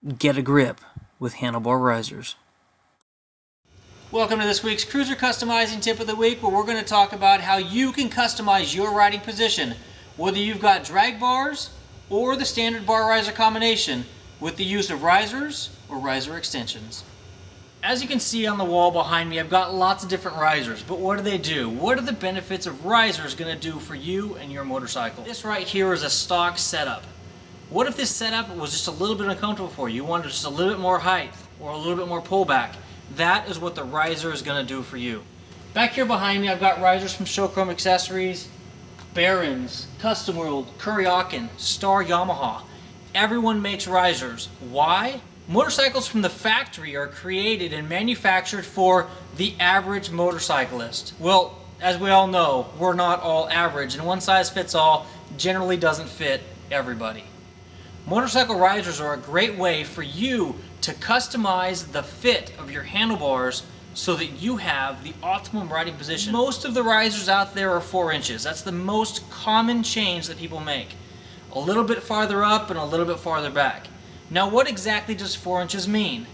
Get a grip with handlebar risers. Welcome to this week's Cruiser Customizing Tip of the Week, where we're going to talk about how you can customize your riding position, whether you've got drag bars or the standard bar riser combination, with the use of risers or riser extensions. As you can see on the wall behind me, I've got lots of different risers, but what do? What are the benefits of risers going to do for you and your motorcycle? This right here is a stock setup. What if this setup was just a little bit uncomfortable for you? You wanted just a little bit more height or a little bit more pullback. That is what the riser is going to do for you. Back here behind me, I've got risers from Showchrome Accessories, Barron's, Custom World, Kuryakin, Star Yamaha. Everyone makes risers. Why? Motorcycles from the factory are created and manufactured for the average motorcyclist. Well, as we all know, we're not all average, and one size fits all generally doesn't fit everybody. Motorcycle risers are a great way for you to customize the fit of your handlebars so that you have the optimum riding position. Most of the risers out there are 4 inches. That's the most common change that people make. A little bit farther up and a little bit farther back. Now, what exactly does 4 inches mean?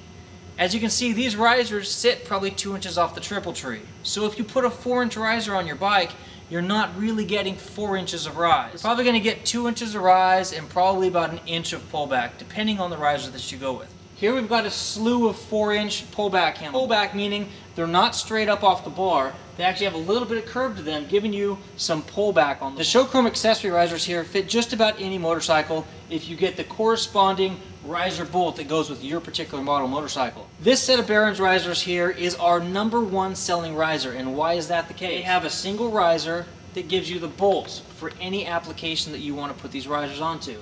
As you can see, these risers sit probably 2 inches off the triple tree. So if you put a 4-inch riser on your bike, you're not really getting 4 inches of rise. You're probably going to get 2 inches of rise and probably about an inch of pullback, depending on the riser that you go with. Here we've got a slew of 4-inch pullback handles. Pullback meaning they're not straight up off the bar. They actually have a little bit of curve to them, giving you some pullback on them. The Showchrome accessory risers here fit just about any motorcycle if you get the corresponding riser bolt that goes with your particular model motorcycle. This set of Barron's risers here is our #1 selling riser, and why is that the case? They have a single riser that gives you the bolts for any application that you want to put these risers onto.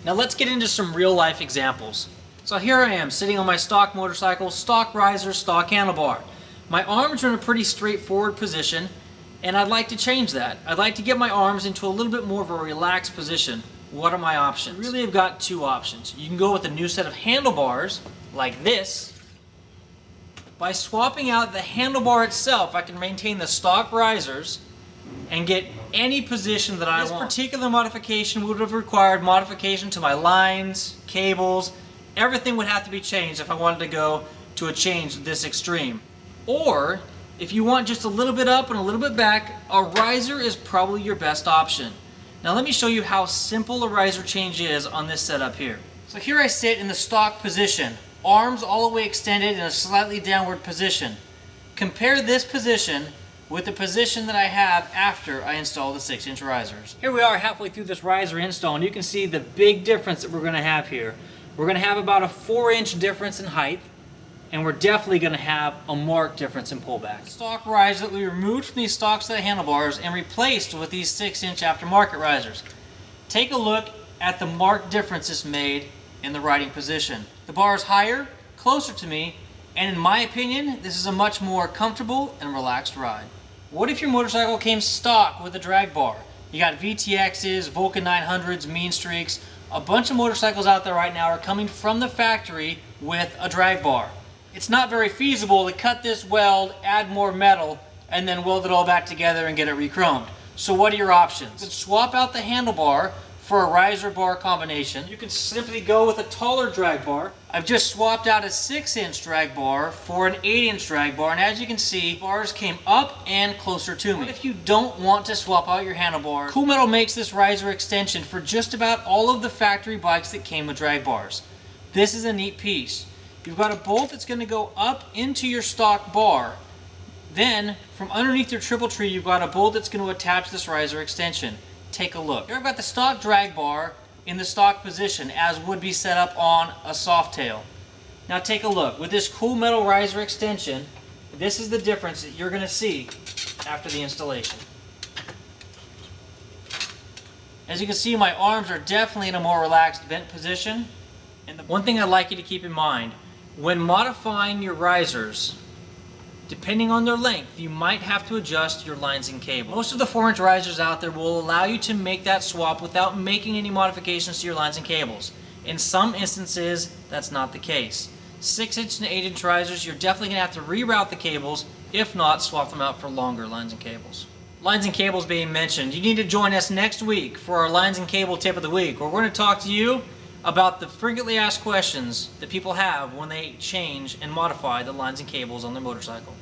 Now let's get into some real life examples. So here I am sitting on my stock motorcycle, stock riser, stock handlebar. My arms are in a pretty straightforward position, and I'd like to change that. I'd like to get my arms into a little bit more of a relaxed position. What are my options? Really, I've got 2 options. You can go with a new set of handlebars, like this. By swapping out the handlebar itself, I can maintain the stock risers and get any position that I want. This particular modification would have required modification to my lines, cables. Everything would have to be changed if I wanted to go to a change this extreme. Or, if you want just a little bit up and a little bit back, a riser is probably your best option. Now let me show you how simple a riser change is on this setup here. So here I sit in the stock position, arms all the way extended in a slightly downward position. Compare this position with the position that I have after I install the 6-inch risers. Here we are halfway through this riser install, and you can see the big difference that we're going to have here. We're going to have about a 4-inch difference in height, and we're definitely going to have a marked difference in pullback. Stock riser that we removed from these stock set of handlebars and replaced with these 6-inch aftermarket risers. Take a look at the marked differences made in the riding position. The bar is higher, closer to me, and in my opinion, this is a much more comfortable and relaxed ride. What if your motorcycle came stock with a drag bar? You got VTXs, Vulcan 900s, Mean Streaks. A bunch of motorcycles out there right now are coming from the factory with a drag bar. It's not very feasible to cut this weld, add more metal, and then weld it all back together and get it re-chromed. So what are your options? You can swap out the handlebar for a riser bar combination. You can simply go with a taller drag bar. I've just swapped out a 6-inch drag bar for an 8-inch drag bar, and as you can see, bars came up and closer to me. What if you don't want to swap out your handlebar? Cool Metal makes this riser extension for just about all of the factory bikes that came with drag bars. This is a neat piece. You've got a bolt that's going to go up into your stock bar. Then, from underneath your triple tree, you've got a bolt that's going to attach this riser extension. Take a look. Here I've got the stock drag bar in the stock position, as would be set up on a Softail. Now take a look. With this Cool Metal riser extension, this is the difference that you're going to see after the installation. As you can see, my arms are definitely in a more relaxed bent position. And the one thing I'd like you to keep in mind, when modifying your risers, depending on their length, you might have to adjust your lines and cables. Most of the 4-inch risers out there will allow you to make that swap without making any modifications to your lines and cables. In some instances, that's not the case. 6-inch and 8-inch risers, you're definitely going to have to reroute the cables, if not swap them out for longer lines and cables. Lines and cables being mentioned, you need to join us next week for our lines and cable tip of the week, where we're going to talk to you about the frequently asked questions that people have when they change and modify the lines and cables on their motorcycle.